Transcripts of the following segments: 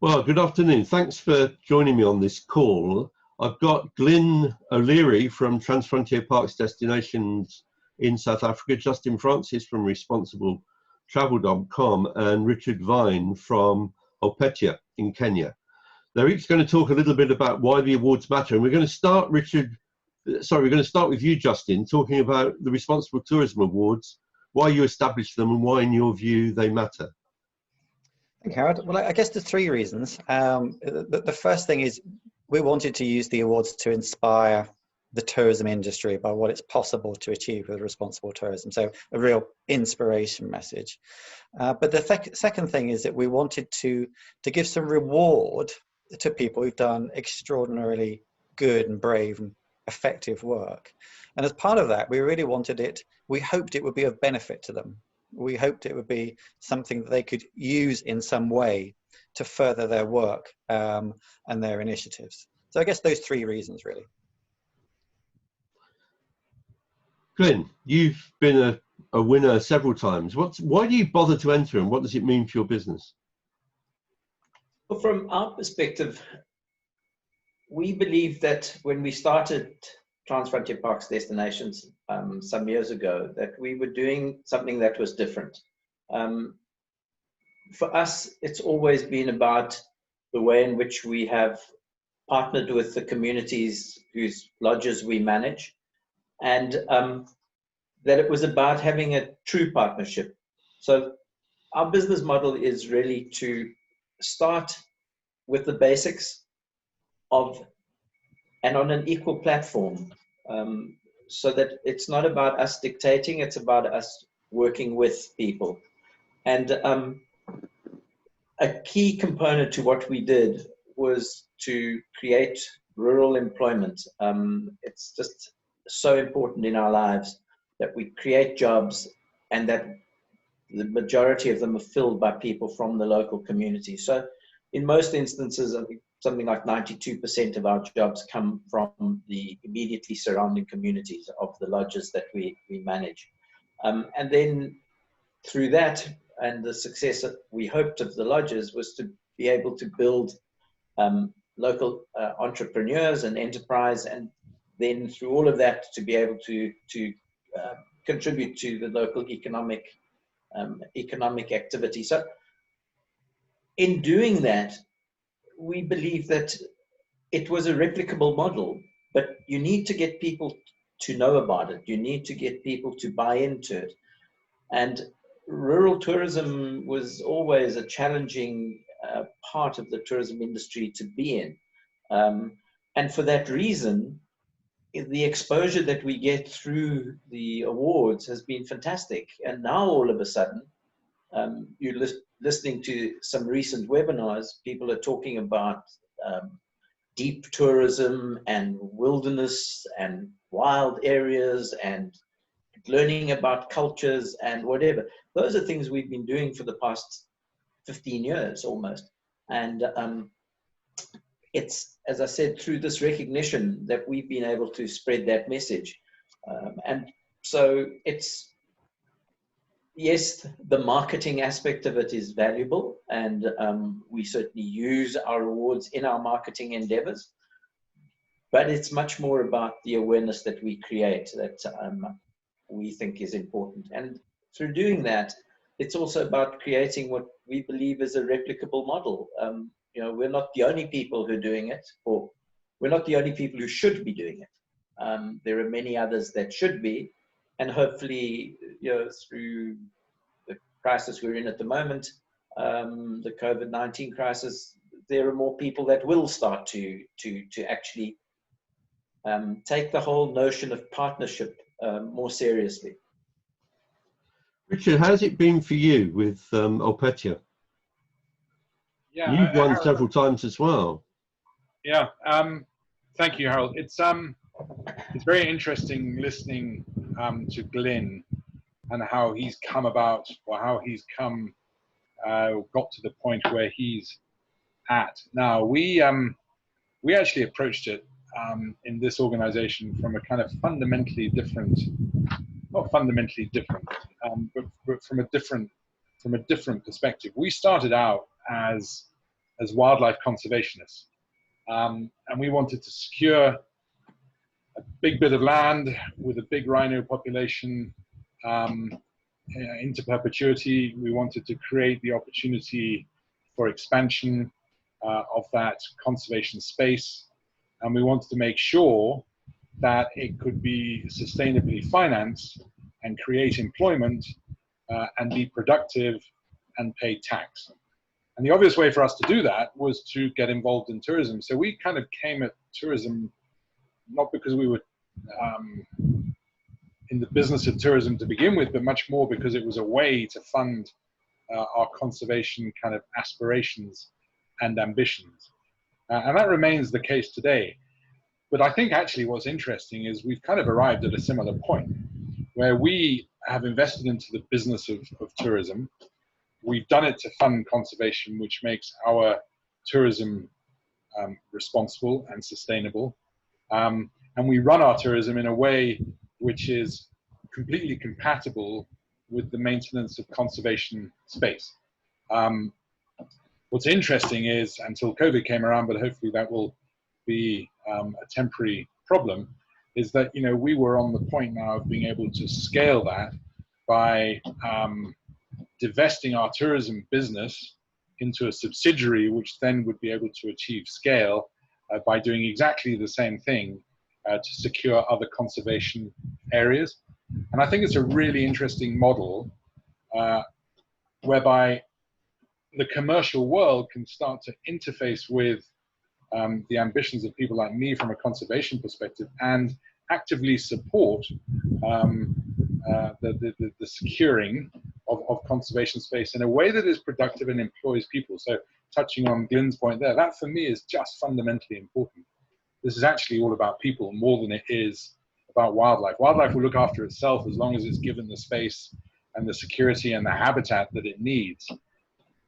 Well, good afternoon. Thanks for joining me on this call. I've got Glyn O'Leary from Transfrontier Parks Destinations in South Africa, Justin Francis from ResponsibleTravel.com, and Richard Vine from Olpetia in Kenya. They're each going to talk a little bit about why the awards matter. And we're going to start, we're going to start with you, Justin, talking about the Responsible Tourism Awards, why you established them and why, in your view, they matter. Thank you, Howard. Well, I guess there's three reasons. The first thing is we wanted to use the awards to inspire the tourism industry about what it's possible to achieve with responsible tourism. So a real inspiration message. But the second thing is that we wanted to give some reward to people who've done extraordinarily good and brave and effective work. And as part of that, we really we hoped it would be of benefit to them. We hoped it would be something that they could use in some way to further their work and their initiatives. So I guess those three reasons, really. Glyn, you've been a winner several times. Why do you bother to enter, and what does it mean for your business? Well, from our perspective, we believe that when we started Transfrontier Parks Destinations some years ago, that we were doing something that was different. For us, it's always been about the way in which we have partnered with the communities whose lodges we manage, and that it was about having a true partnership. So our business model is really to start with the basics and on an equal platform, so that it's not about us dictating, it's about us working with people. And a key component to what we did was to create rural employment. It's just so important in our lives that we create jobs and that the majority of them are filled by people from the local community. So in most instances, I think something like 92% of our jobs come from the immediately surrounding communities of the lodges that we manage. And then through that and the success that we hoped of the lodges was to be able to build local entrepreneurs and enterprise, and then through all of that to be able to contribute to the local economic activity. So in doing that, we believe that it was a replicable model, but you need to get people to know about it. You need to get people to buy into it. And rural tourism was always a challenging part of the tourism industry to be in. And for that reason, the exposure that we get through the awards has been fantastic. And now all of a sudden, you're listening to some recent webinars, people are talking about deep tourism and wilderness and wild areas and learning about cultures and whatever. Those are things we've been doing for the past 15 years almost. And it's, as I said, through this recognition that we've been able to spread that message. And so it's, yes, the marketing aspect of it is valuable, and we certainly use our awards in our marketing endeavors, but it's much more about the awareness that we create that we think is important. And through doing that, it's also about creating what we believe is a replicable model. You know, we're not the only people who are doing it, or we're not the only people who should be doing it. There are many others that should be, and hopefully, you know, through the crisis we're in at the moment, the COVID-19 crisis, there are more people that will start to actually take the whole notion of partnership more seriously. Richard, how's it been for you with Olpetia? Yeah, You've won Harold, several times as well. Yeah, thank you, Harold. It's very interesting listening to Glyn and how he's come about, or how he's come got to the point where he's at now. We actually approached it in this organization from a kind of fundamentally different, not fundamentally different, but from a different perspective. We started out as as wildlife conservationists. And we wanted to secure a big bit of land with a big rhino population into perpetuity. We wanted to create the opportunity for expansion of that conservation space. And we wanted to make sure that it could be sustainably financed and create employment and be productive and pay tax. And the obvious way for us to do that was to get involved in tourism. So we kind of came at tourism not because we were in the business of tourism to begin with, but much more because it was a way to fund our conservation kind of aspirations and ambitions. And that remains the case today. But I think actually what's interesting is we've kind of arrived at a similar point where we have invested into the business of tourism. We've done it to fund conservation, which makes our tourism responsible and sustainable. And we run our tourism in a way which is completely compatible with the maintenance of conservation space. What's interesting is, until COVID came around, but hopefully that will be a temporary problem, is that we were on the point now of being able to scale that by divesting our tourism business into a subsidiary, which then would be able to achieve scale by doing exactly the same thing to secure other conservation areas. And I think it's a really interesting model whereby the commercial world can start to interface with the ambitions of people like me from a conservation perspective and actively support the securing of conservation space in a way that is productive and employs people. So touching on Glyn's point there, that for me is just fundamentally important. This is actually all about people more than it is about wildlife. Wildlife will look after itself as long as it's given the space and the security and the habitat that it needs.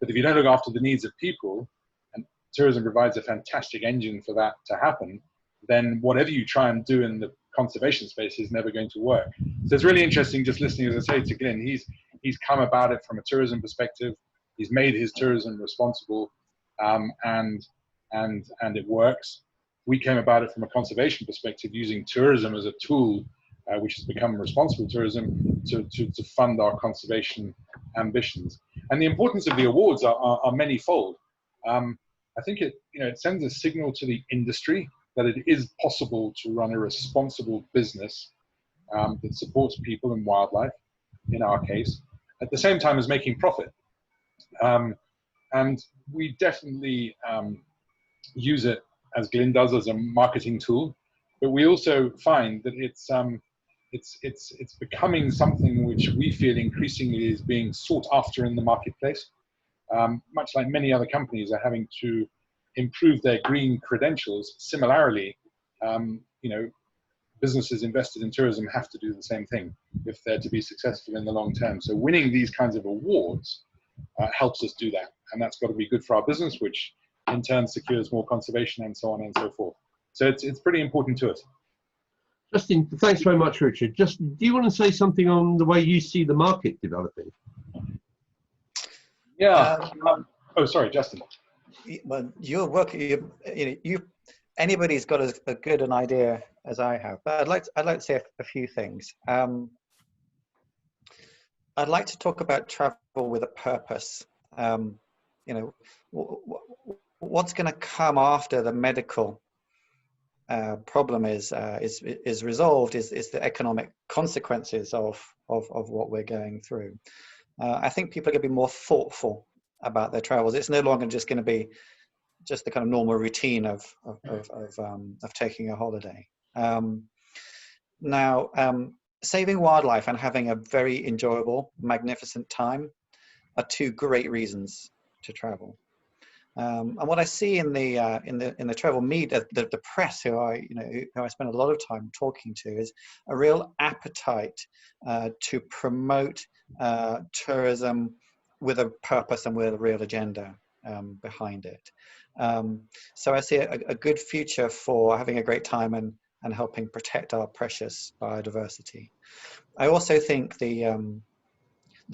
But if you don't look after the needs of people, and tourism provides a fantastic engine for that to happen, then whatever you try and do in the conservation space is never going to work. So it's really interesting just listening, as I say, to Glyn. He's come about it from a tourism perspective. He's made his tourism responsible, and it works. We came about it from a conservation perspective, using tourism as a tool, which has become responsible tourism, to fund our conservation ambitions. And the importance of the awards are manyfold. I think it sends a signal to the industry that it is possible to run a responsible business that supports people and wildlife, in our case, at the same time as making profit. And we definitely use it, as Glyn does, as a marketing tool, but we also find that it's becoming something which we feel increasingly is being sought after in the marketplace. Much like many other companies are having to improve their green credentials, similarly, businesses invested in tourism have to do the same thing if they're to be successful in the long term. So winning these kinds of awards helps us do that, and that's got to be good for our business, which in turn secures more conservation and so on and so forth. So it's pretty important to us. Justin, thanks very much, Richard. Just, do you want to say something on the way you see the market developing? Yeah. Oh, sorry, Justin. Well, your work, anybody's got as good an idea as I have, but I'd like to say a few things. I'd like to talk about travel with a purpose. What's going to come after the medical problem is resolved is the economic consequences of what we're going through. I think people are going to be more thoughtful about their travels. It's no longer just going to be just the kind of normal routine of taking a holiday. Now, saving wildlife and having a very enjoyable, magnificent time are two great reasons to travel. And what I see in the travel media, the press, who I spend a lot of time talking to, is a real appetite to promote tourism with a purpose and with a real agenda behind it. So I see a good future for having a great time and helping protect our precious biodiversity. I also think the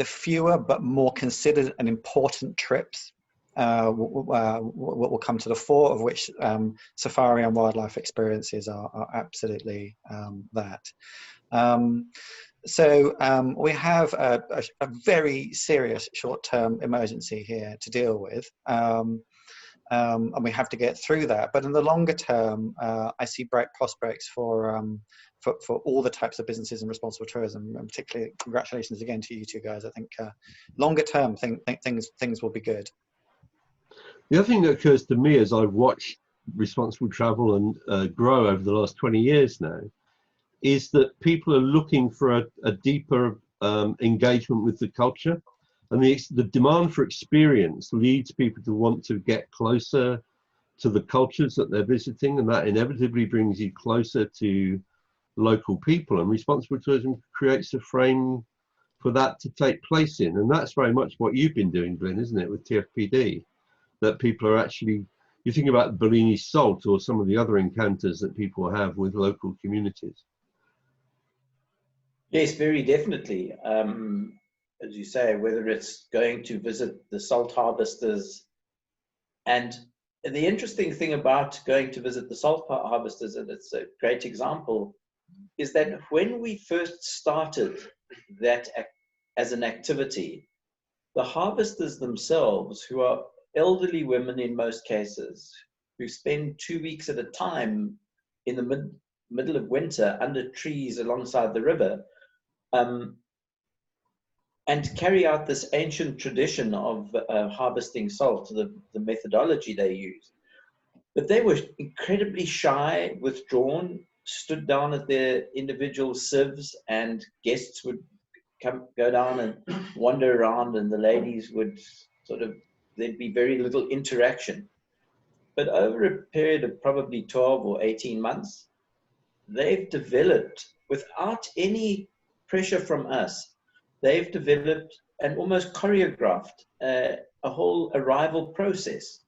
fewer but more considered and important trips will come to the fore, of which safari and wildlife experiences are absolutely that. So we have a very serious short-term emergency here to deal with, and we have to get through that. But in the longer term, I see bright prospects for all the types of businesses in responsible tourism, and particularly congratulations again to you two guys. I think longer term things will be good. The other thing that occurs to me as I've watched responsible travel and grow over the last 20 years now is that people are looking for a deeper engagement with the culture, and the demand for experience leads people to want to get closer to the cultures that they're visiting, and that inevitably brings you closer to local people, and responsible tourism creates a frame for that to take place in. And that's very much what you've been doing, Glenn, isn't it, with TFPD, that people are actually, you think about Bellini Salt or some of the other encounters that people have with local communities. Yes, very definitely. As you say, whether it's going to visit the salt harvesters, and the interesting thing about going to visit the salt harvesters, and it's a great example, is that when we first started that as an activity, the harvesters themselves, who are elderly women in most cases, who spend 2 weeks at a time in the middle of winter under trees alongside the river, and carry out this ancient tradition of harvesting salt, the methodology they use. But they were incredibly shy, withdrawn, stood down at their individual sieves, and guests would go down and wander around, and the ladies would there'd be very little interaction. But over a period of probably 12 or 18 months, they've developed, without any pressure from us, they've developed and almost choreographed a whole arrival process.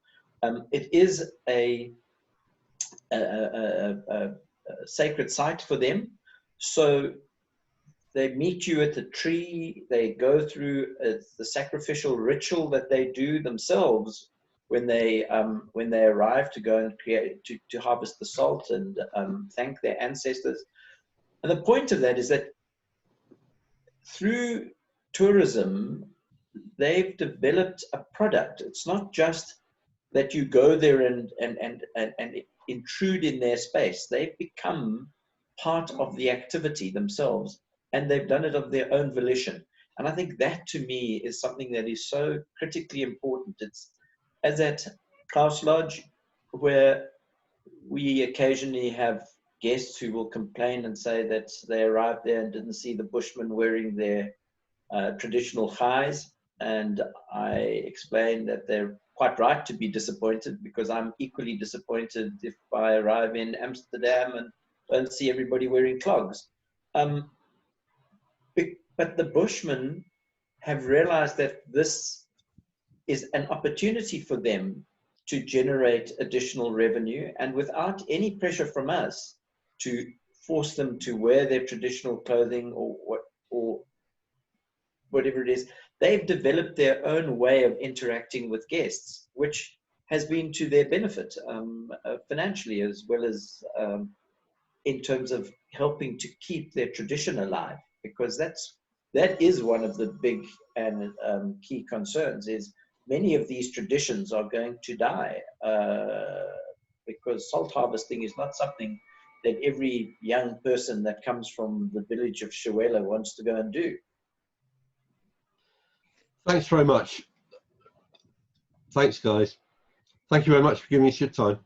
It is a sacred site for them. So they meet you at the tree, they go through the sacrificial ritual that they do themselves when they arrive to go and to harvest the salt and thank their ancestors. And the point of that is that through tourism, they've developed a product. It's not just that you go there and intrude in their space. They've become part of the activity themselves, and they've done it of their own volition. And I think that, to me, is something that is so critically important. It's as at Klaus Lodge, where we occasionally have guests who will complain and say that they arrived there and didn't see the Bushmen wearing their traditional highs. And I explained that they're quite right to be disappointed, because I'm equally disappointed if I arrive in Amsterdam and don't see everybody wearing clogs. But the Bushmen have realized that this is an opportunity for them to generate additional revenue, and without any pressure from us to force them to wear their traditional clothing or whatever it is, they've developed their own way of interacting with guests, which has been to their benefit financially, as well as in terms of helping to keep their tradition alive, because that is one of the big and key concerns. Is many of these traditions are going to die because salt harvesting is not something that every young person that comes from the village of Shawela wants to go and do. Thanks very much. Thanks, guys. Thank you very much for giving us your time.